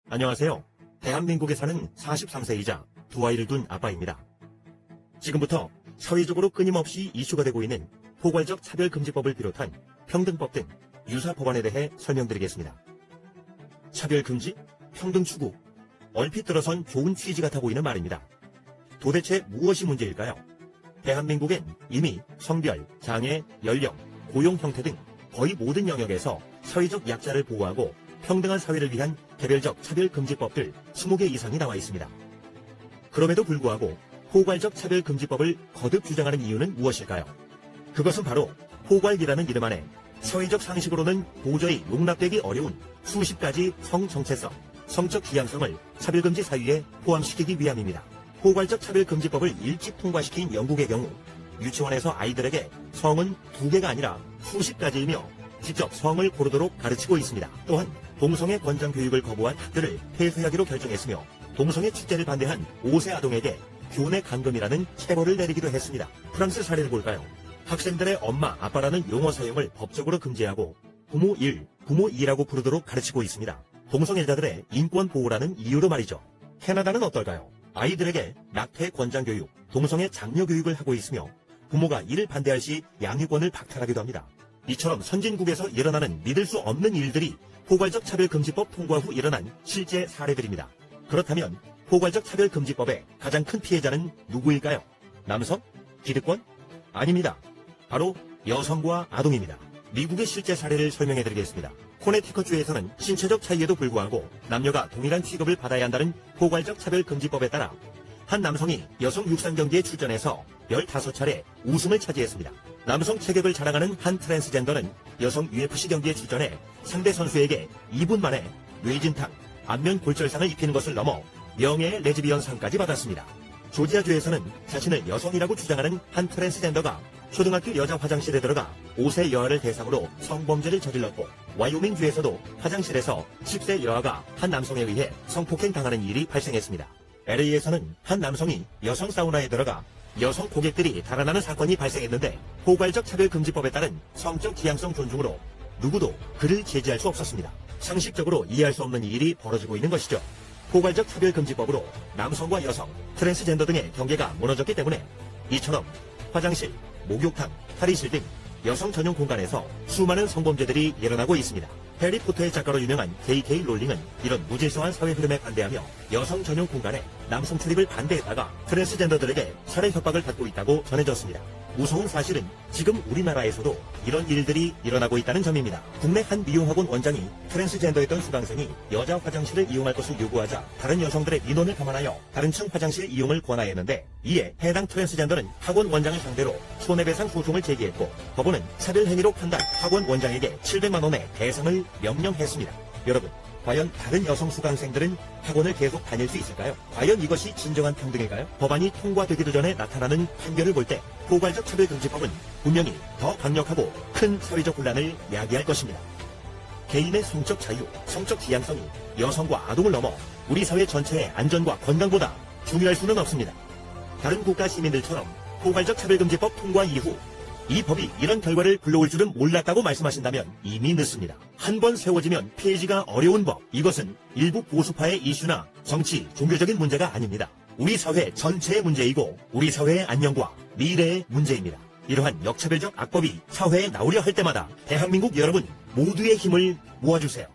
안녕하세요. 대한민국에 사는 43세이자 두 아이를 둔 아빠입니다. 지금부터 사회적으로 끊임없이 이슈가 되고 있는 포괄적 차별금지법을 비롯한 평등법 등 유사 법안에 대해 설명드리겠습니다. 차별금지, 평등추구, 얼핏 들어선 좋은 취지 같아 보이는 말입니다. 도대체 무엇이 문제일까요? 대한민국엔 이미 성별, 장애, 연령, 고용 형태 등 거의 모든 영역에서 사회적 약자를 보호하고 평등한 사회를 위한 개별적 차별금지법들 20개 이상이 나와 있습니다. 그럼에도 불구하고 포괄적 차별금지법을 거듭 주장하는 이유는 무엇일까요? 그것은 바로 포괄이라는 이름 안에 사회적 상식으로는 도저히 용납되기 어려운 수십 가지 성정체성, 성적 지향성을 차별금지 사유에 포함시키기 위함입니다. 포괄적 차별금지법을 일찍 통과시킨 영국의 경우 유치원에서 아이들에게 성은 2개가 아니라 수십 가지이며 직접 성을 고르도록 가르치고 있습니다. 또한 동성애 권장 교육을 거부한 학교를 폐쇄하기로 결정했으며 동성애 축제를 반대한 5세 아동에게 교내 감금이라는 체벌을 내리기도 했습니다. 프랑스 사례를 볼까요? 학생들의 엄마, 아빠라는 용어 사용을 법적으로 금지하고 부모 1, 부모 2라고 부르도록 가르치고 있습니다. 동성애자들의 인권 보호라는 이유로 말이죠. 캐나다는 어떨까요? 아이들에게 낙태 권장 교육, 동성애 장려 교육을 하고 있으며 부모가 이를 반대할 시 양육권을 박탈하기도 합니다. 이처럼 선진국에서 일어나는 믿을 수 없는 일들이 포괄적 차별금지법 통과 후 일어난 실제 사례들입니다. 그렇다면 포괄적 차별금지법의 가장 큰 피해자는 누구일까요? 남성? 기득권? 아닙니다. 바로 여성과 아동입니다. 미국의 실제 사례를 설명해드리겠습니다. 코네티컷주에서는 신체적 차이에도 불구하고 남녀가 동일한 취급을 받아야 한다는 포괄적 차별금지법에 따라 한 남성이 여성 육상 경기에 출전해서 15차례 우승을 차지했습니다. 남성 체격을 자랑하는 한 트랜스젠더는 여성 UFC 경기에 출전해 상대 선수에게 2분 만에 뇌진탕, 안면 골절상을 입히는 것을 넘어 명예의 레즈비언상까지 받았습니다. 조지아주에서는 자신을 여성이라고 주장하는 한 트랜스젠더가 초등학교 여자 화장실에 들어가 5세 여아를 대상으로 성범죄를 저질렀고, 와이오밍주에서도 화장실에서 10세 여아가 한 남성에 의해 성폭행 당하는 일이 발생했습니다. LA에서는 한 남성이 여성 사우나에 들어가 여성 고객들이 달아나는 사건이 발생했는데 포괄적 차별금지법에 따른 성적 지향성 존중으로 누구도 그를 제지할 수 없었습니다. 상식적으로 이해할 수 없는 일이 벌어지고 있는 것이죠. 포괄적 차별금지법으로 남성과 여성, 트랜스젠더 등의 경계가 무너졌기 때문에 이처럼 화장실, 목욕탕, 탈의실 등 여성 전용 공간에서 수많은 성범죄들이 일어나고 있습니다. 해리포터의 작가로 유명한 J.K. 롤링은 이런 무질서한 사회 흐름에 반대하며 여성 전용 공간에 남성 출입을 반대했다가 트랜스젠더들에게 살해 협박을 받고 있다고 전해졌습니다. 무서운 사실은 지금 우리나라에서도 이런 일들이 일어나고 있다는 점입니다. 국내 한 미용학원 원장이 트랜스젠더였던 수강생이 여자 화장실을 이용할 것을 요구하자 다른 여성들의 민원을 감안하여 다른 층 화장실 이용을 권하였는데, 이에 해당 트랜스젠더는 학원 원장을 상대로 손해배상 소송을 제기했고 법원은 차별행위로 판단 학원 원장에게 700만 원의 배상을 명령했습니다. 여러분, 과연 다른 여성 수강생들은 학원을 계속 다닐 수 있을까요? 과연 이것이 진정한 평등일까요? 법안이 통과되기도 전에 나타나는 판결을 볼 때 포괄적 차별금지법은 분명히 더 강력하고 큰 사회적 혼란을 야기할 것입니다. 개인의 성적 자유, 성적 지향성이 여성과 아동을 넘어 우리 사회 전체의 안전과 건강보다 중요할 수는 없습니다. 다른 국가 시민들처럼 포괄적 차별금지법 통과 이후 이 법이 이런 결과를 불러올 줄은 몰랐다고 말씀하신다면 이미 늦습니다. 한 번 세워지면 폐지가 어려운 법, 이것은 일부 보수파의 이슈나 정치, 종교적인 문제가 아닙니다. 우리 사회 전체의 문제이고 우리 사회의 안녕과 미래의 문제입니다. 이러한 역차별적 악법이 사회에 나오려 할 때마다 대한민국 여러분 모두의 힘을 모아주세요.